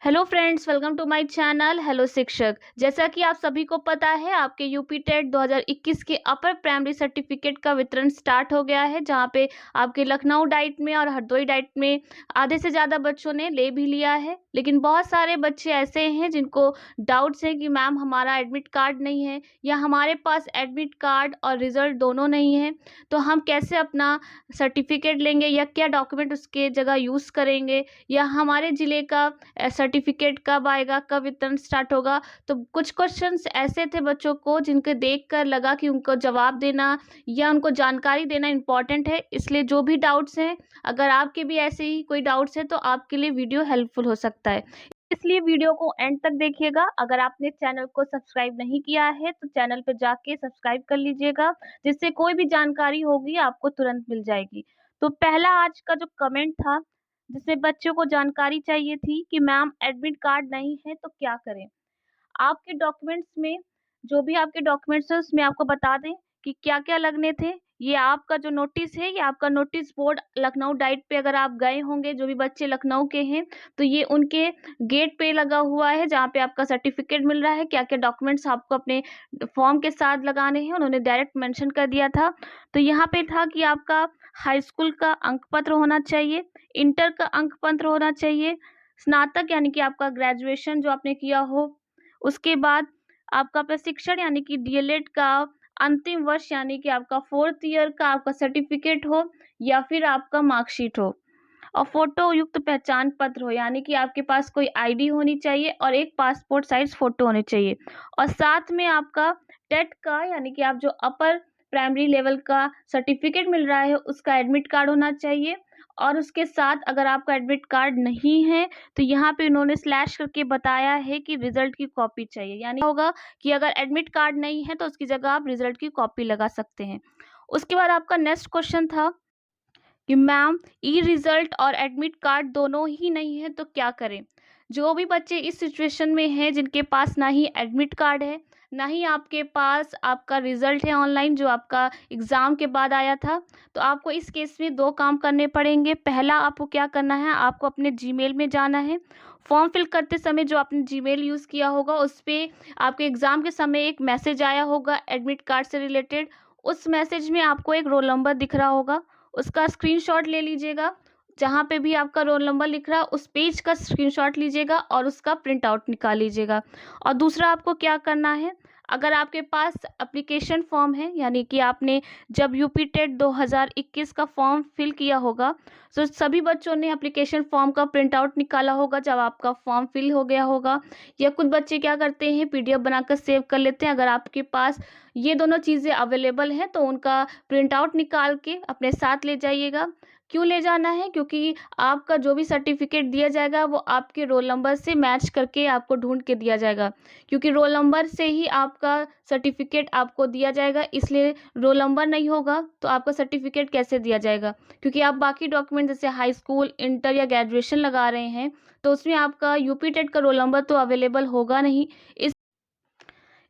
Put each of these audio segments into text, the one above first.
Hello friends, welcome to my channel hello शिक्षक। जैसा कि आप सभी को पता है, आपके यूपी टेट 2021 के अपर प्राइमरी सर्टिफिकेट का वितरण स्टार्ट हो गया है, जहां पे आपके लखनऊ डाइट में और हरदोई डाइट में आधे से ज़्यादा बच्चों ने ले भी लिया है। लेकिन बहुत सारे बच्चे ऐसे हैं जिनको डाउट्स हैं कि मैम हमारा एडमिट कार्ड नहीं है या हमारे पास एडमिट कार्ड और रिज़ल्ट दोनों नहीं है, तो हम कैसे अपना सर्टिफिकेट लेंगे या क्या डॉक्यूमेंट उसके जगह यूज़ करेंगे, या हमारे ज़िले का सर्टिफिकेट कब आएगा, कब वितरण स्टार्ट होगा। तो कुछ क्वेश्चंस ऐसे थे बच्चों को जिनके देखकर लगा कि उनको जवाब देना या उनको जानकारी देना इम्पोर्टेंट है। इसलिए जो भी डाउट्स हैं, अगर आपके भी ऐसे ही कोई डाउट्स हैं तो आपके लिए वीडियो हेल्पफुल हो सकता है। इसलिए वीडियो को एंड तक देखिएगा। अगर आपने चैनल को सब्सक्राइब नहीं किया है तो चैनल पे जाके सब्सक्राइब कर लीजिएगा, जिससे कोई भी जानकारी होगी आपको तुरंत मिल जाएगी। तो पहला आज का जो कमेंट था, जिसमें बच्चों को जानकारी चाहिए थी कि मैम एडमिट कार्ड नहीं है तो क्या करें। आपके डॉक्यूमेंट्स में, जो भी आपके डॉक्यूमेंट्स हैं उसमें आपको बता दें कि क्या-क्या लगने थे। ये आपका जो नोटिस है, ये आपका नोटिस बोर्ड लखनऊ डाइट पे अगर आप गए होंगे, जो भी बच्चे लखनऊ के हैं, तो ये उनके गेट पे लगा हुआ है जहाँ पे आपका सर्टिफिकेट मिल रहा है। क्या-क्या डॉक्यूमेंट्स आपको अपने फॉर्म के साथ लगाने हैं, उन्होंने डायरेक्ट मेंशन कर दिया था। तो यहाँ पे था कि आपका हाई स्कूल का अंक पत्र होना चाहिए, इंटर का अंक पत्र होना चाहिए, स्नातक यानी कि आपका ग्रेजुएशन जो आपने किया हो, उसके बाद आपका प्रशिक्षण यानी कि डीएलएड का अंतिम वर्ष यानी कि आपका 4th ईयर का आपका सर्टिफिकेट हो या फिर आपका मार्कशीट हो, और फोटो युक्त पहचान पत्र हो, यानी कि आपके पास कोई आईडी होनी चाहिए और एक पासपोर्ट साइज फोटो होनी चाहिए। और साथ में आपका टेट का यानी कि आप जो अपर प्राइमरी लेवल का सर्टिफिकेट मिल रहा है उसका एडमिट कार्ड होना चाहिए। और उसके साथ अगर आपका एडमिट कार्ड नहीं है तो यहाँ पे उन्होंने स्लैश करके बताया है कि रिजल्ट की कॉपी चाहिए, यानी होगा कि अगर एडमिट कार्ड नहीं है तो उसकी जगह आप रिजल्ट की कॉपी लगा सकते हैं। उसके बाद आपका नेक्स्ट क्वेश्चन था कि मैम ई रिजल्ट और एडमिट कार्ड दोनों ही नहीं है तो क्या करें। जो भी बच्चे इस सिचुएशन में हैं जिनके पास ना ही एडमिट कार्ड है, ना ही आपके पास आपका रिजल्ट है ऑनलाइन जो आपका एग्ज़ाम के बाद आया था, तो आपको इस केस में दो काम करने पड़ेंगे। पहला आपको क्या करना है, आपको अपने जीमेल में जाना है। फॉर्म फिल करते समय जो आपने जीमेल यूज़ किया होगा उस पे आपके एग्ज़ाम के समय एक मैसेज आया होगा एडमिट कार्ड से रिलेटेड। उस मैसेज में आपको एक रोल नंबर दिख रहा होगा, उसका स्क्रीनशॉट ले लीजिएगा। जहाँ पे भी आपका रोल नंबर लिख रहा है उस पेज का स्क्रीनशॉट लीजिएगा और उसका प्रिंट आउट निकाल लीजिएगा। और दूसरा आपको क्या करना है, अगर आपके पास एप्लीकेशन फॉर्म है यानी कि आपने जब यूपी टेट 2021 का फॉर्म फिल किया होगा, तो सभी बच्चों ने एप्लीकेशन फॉर्म का प्रिंट आउट निकाला होगा जब आपका फॉर्म फिल हो गया होगा। या कुछ बच्चे क्या करते हैं, पीडीएफ बनाकर सेव कर लेते हैं। अगर आपके पास ये दोनों चीज़ें अवेलेबल हैं तो उनका प्रिंट आउट निकाल के अपने साथ ले जाइएगा। क्यों ले जाना है, क्योंकि आपका जो भी सर्टिफिकेट दिया जाएगा वो आपके रोल नंबर से मैच करके आपको ढूंढ के दिया जाएगा, क्योंकि रोल नंबर से ही आपका सर्टिफिकेट आपको दिया जाएगा। इसलिए रोल नंबर नहीं होगा तो आपका सर्टिफिकेट कैसे दिया जाएगा, क्योंकि आप बाकी डॉक्यूमेंट जैसे हाई स्कूल, इंटर या ग्रेजुएशन लगा रहे हैं तो उसमें आपका यूपी टेट का रोल नंबर तो अवेलेबल होगा नहीं।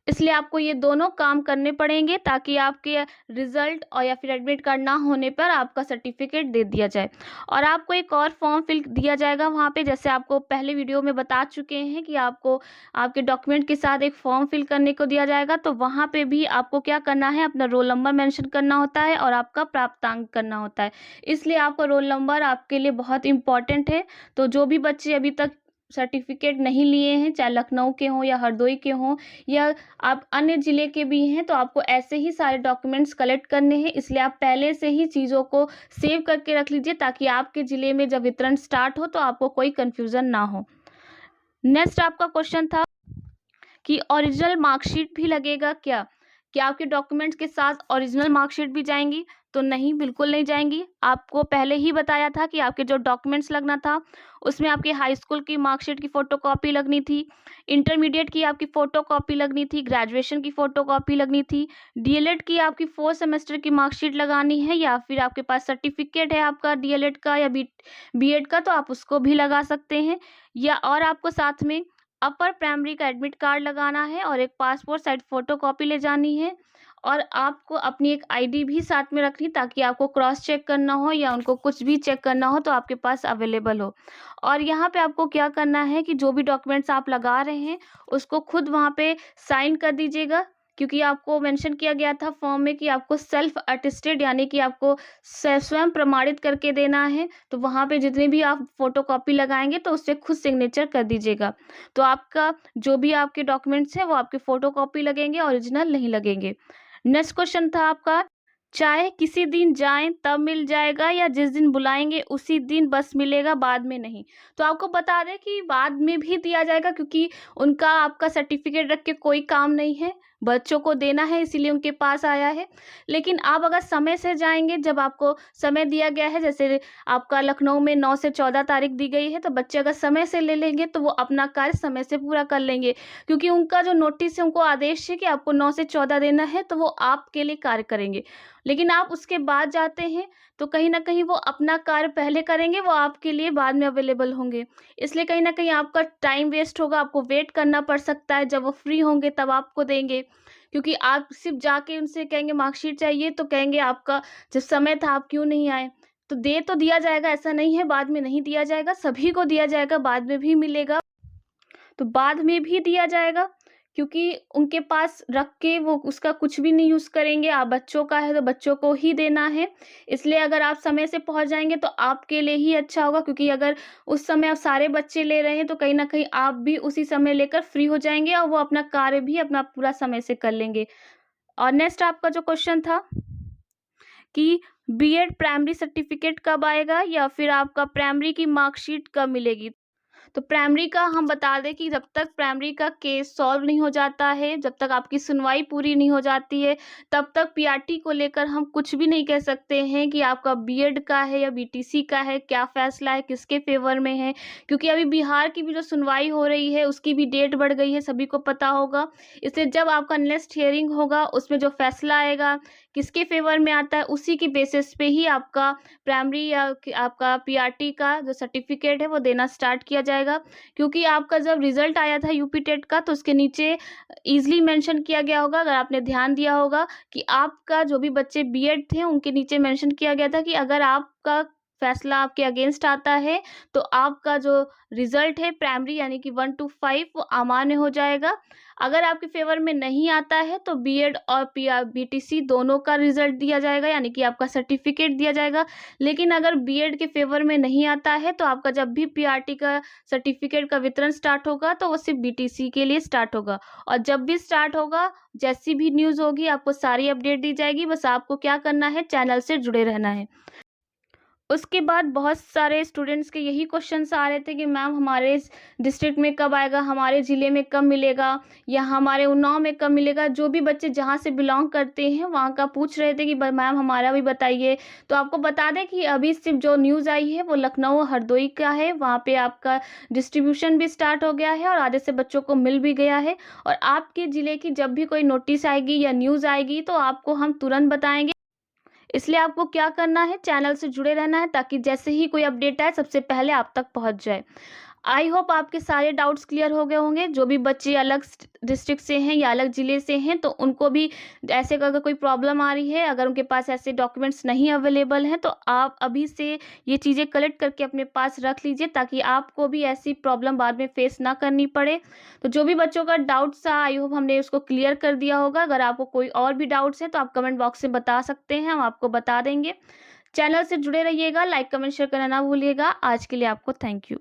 इसलिए आपको ये दोनों काम करने पड़ेंगे ताकि आपके रिजल्ट और या फिर एडमिट कार्ड ना होने पर आपका सर्टिफिकेट दे दिया जाए। और आपको एक और फॉर्म फिल दिया जाएगा वहाँ पे, जैसे आपको पहले वीडियो में बता चुके हैं कि आपको आपके डॉक्यूमेंट के साथ एक फॉर्म फिल करने को दिया जाएगा। तो वहाँ पे भी आपको क्या करना है, अपना रोल नंबर मेंशन करना होता है और आपका प्राप्तांक करना होता है। इसलिए आपका रोल नंबर आपके लिए बहुत इंपॉर्टेंट है। तो जो भी बच्चे अभी तक सर्टिफिकेट नहीं लिए हैं, चाहे लखनऊ के हों या हरदोई के हों या आप अन्य ज़िले के भी हैं, तो आपको ऐसे ही सारे डॉक्यूमेंट्स कलेक्ट करने हैं। इसलिए आप पहले से ही चीज़ों को सेव करके रख लीजिए ताकि आपके ज़िले में जब वितरण स्टार्ट हो तो आपको कोई कन्फ्यूज़न ना हो। नेक्स्ट आपका क्वेश्चन था कि ओरिजिनल मार्कशीट भी लगेगा क्या? क्या आपके डॉक्यूमेंट्स के साथ ओरिजिनल मार्कशीट भी जाएँगी? तो नहीं, बिल्कुल नहीं जाएँगी। आपको पहले ही बताया था कि आपके जो डॉक्यूमेंट्स लगना था, उसमें आपके हाई स्कूल की मार्कशीट की फ़ोटोकॉपी लगनी थी, इंटरमीडिएट की आपकी फ़ोटोकॉपी लगनी थी, ग्रेजुएशन की फ़ोटोकॉपी लगनी थी, डीएलएड की आपकी 4th सेमेस्टर की मार्कशीट लगानी है, या फिर आपके पास सर्टिफिकेट है आपका डीएलएड का या बीएड का तो आप उसको भी लगा सकते हैं। या और आपको साथ में अपर प्राइमरी का एडमिट कार्ड लगाना है और एक पासपोर्ट साइज फ़ोटोकॉपी ले जानी है। और आपको अपनी एक आईडी भी साथ में रखनी, ताकि आपको क्रॉस चेक करना हो या उनको कुछ भी चेक करना हो तो आपके पास अवेलेबल हो। और यहाँ पे आपको क्या करना है कि जो भी डॉक्यूमेंट्स आप लगा रहे हैं उसको खुद वहाँ पे साइन कर दीजिएगा, क्योंकि आपको मेंशन किया गया था फॉर्म में कि आपको सेल्फ अटेस्टेड यानी कि आपको स्वयं प्रमाणित करके देना है। तो वहाँ पे जितनी भी आप फोटोकॉपी लगाएंगे तो उससे खुद सिग्नेचर कर दीजिएगा। तो आपका जो भी आपके डॉक्यूमेंट्स हैं वो आपके फोटोकॉपी लगेंगे, ओरिजिनल नहीं लगेंगे। नेक्स्ट क्वेश्चन था आपका, चाहे किसी दिन जाएं तब मिल जाएगा या जिस दिन बुलाएंगे उसी दिन बस मिलेगा, बाद में नहीं। तो आपको बता दें कि बाद में भी दिया जाएगा, क्योंकि उनका आपका सर्टिफिकेट रख के कोई काम नहीं है, बच्चों को देना है इसीलिए उनके पास आया है। लेकिन आप अगर समय से जाएंगे, जब आपको समय दिया गया है, जैसे आपका लखनऊ में 9 से 14 तारीख दी गई है, तो बच्चे अगर समय से ले लेंगे तो वो अपना कार्य समय से पूरा कर लेंगे, क्योंकि उनका जो नोटिस है, उनको आदेश है कि आपको 9 से 14 देना है, तो वो आपके लिए कार्य करेंगे। लेकिन आप उसके बाद जाते हैं तो कहीं न कहीं वो अपना कार्य पहले करेंगे, वो आपके लिए बाद में अवेलेबल होंगे। इसलिए कहीं न कहीं आपका टाइम वेस्ट होगा, आपको वेट करना पड़ सकता है, जब वो फ्री होंगे तब आपको देंगे। क्योंकि आप सिर्फ़ जाके उनसे कहेंगे मार्कशीट चाहिए तो कहेंगे आपका जब समय था आप क्यों नहीं आए? तो दे तो दिया जाएगा, ऐसा नहीं है बाद में नहीं दिया जाएगा, सभी को दिया जाएगा, बाद में भी मिलेगा। तो बाद में भी दिया जाएगा, क्योंकि उनके पास रख के वो उसका कुछ भी नहीं यूज़ करेंगे। आप बच्चों का है तो बच्चों को ही देना है। इसलिए अगर आप समय से पहुँच जाएँगे तो आपके लिए ही अच्छा होगा, क्योंकि अगर उस समय आप सारे बच्चे ले रहे हैं तो कहीं न कहीं आप भी उसी समय लेकर फ्री हो जाएँगे और वो अपना कार्य भी अपना पूरा समय से कर लेंगे। और नेक्स्ट आपका जो क्वेश्चन था कि बीएड प्राइमरी सर्टिफिकेट कब आएगा या फिर आपका प्राइमरी की मार्कशीट कब मिलेगी? तो प्राइमरी का हम बता दें कि जब तक प्राइमरी का केस सॉल्व नहीं हो जाता है, जब तक आपकी सुनवाई पूरी नहीं हो जाती है, तब तक पीआरटी को लेकर हम कुछ भी नहीं कह सकते हैं कि आपका बीएड का है या बीटीसी का है, क्या फैसला है, किसके फेवर में है। क्योंकि अभी बिहार की भी जो सुनवाई हो रही है उसकी भी डेट बढ़ गई है, सभी को पता होगा। इसलिए जब आपका नेक्स्ट हियरिंग होगा उसमें जो फैसला आएगा, किसके फेवर में आता है, उसी की बेसिस पे ही आपका प्राइमरी या आपका पीआरटी का जो सर्टिफिकेट है वो देना स्टार्ट किया जाएगा। क्योंकि आपका जब रिजल्ट आया था यूपी टेट का तो उसके नीचे ईज़िली मेंशन किया गया होगा, अगर आपने ध्यान दिया होगा कि आपका जो भी बच्चे बीएड थे उनके नीचे मेंशन किया गया था कि अगर आपका फैसला आपके अगेंस्ट आता है तो आपका जो रिजल्ट है प्राइमरी यानी कि 1 to 5 वो अमान्य हो जाएगा। अगर आपके फेवर में नहीं आता है तो बीएड और बीटीसी दोनों का रिजल्ट दिया जाएगा, यानी कि आपका सर्टिफिकेट दिया जाएगा। लेकिन अगर बीएड के फेवर में नहीं आता है तो आपका जब भी पीआरटी का सर्टिफिकेट का वितरण स्टार्ट होगा तो वो सिर्फ बीटीसी के लिए स्टार्ट होगा। और जब भी स्टार्ट होगा, जैसी भी न्यूज़ होगी आपको सारी अपडेट दी जाएगी। बस आपको क्या करना है, चैनल से जुड़े रहना है। उसके बाद बहुत सारे स्टूडेंट्स के यही क्वेश्चन्स आ रहे थे कि मैम हमारे इस डिस्ट्रिक्ट में कब आएगा, हमारे ज़िले में कब मिलेगा या हमारे उन्नाव में कब मिलेगा। जो भी बच्चे जहाँ से बिलॉन्ग करते हैं वहाँ का पूछ रहे थे कि मैम हमारा भी बताइए। तो आपको बता दें कि अभी सिर्फ जो न्यूज़ आई है वो लखनऊ और हरदोई का है, वहाँ पे आपका डिस्ट्रीब्यूशन भी स्टार्ट हो गया है और आधे से बच्चों को मिल भी गया है। और आपके ज़िले की जब भी कोई नोटिस आएगी या न्यूज़ आएगी तो आपको हम तुरंत बताएंगे। इसलिए आपको क्या करना है, चैनल से जुड़े रहना है, ताकि जैसे ही कोई अपडेट आए सबसे पहले आप तक पहुंच जाए। आई होप आपके सारे डाउट्स क्लियर हो गए होंगे। जो भी बच्चे अलग डिस्ट्रिक्ट से हैं या अलग ज़िले से हैं तो उनको भी ऐसे अगर कोई प्रॉब्लम आ रही है, अगर उनके पास ऐसे डॉक्यूमेंट्स नहीं अवेलेबल हैं तो आप अभी से ये चीज़ें कलेक्ट करके अपने पास रख लीजिए, ताकि आपको भी ऐसी प्रॉब्लम बाद में फेस ना करनी पड़े। तो जो भी बच्चों का डाउट्स था, आई होप हमने उसको क्लियर कर दिया होगा। अगर आपको कोई और भी डाउट्स हैं तो आप कमेंट बॉक्स में बता सकते हैं, हम आपको बता देंगे। चैनल से जुड़े रहिएगा, लाइक कमेंट शेयर करना ना भूलिएगा। आज के लिए आपको थैंक यू।